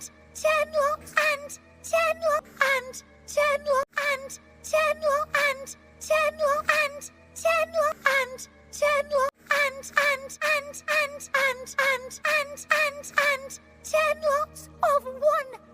and 10 lots and 10 lots and 10 lots and 10 lots and 10 lots and 10 lots and 10 lots and 10 lots of 1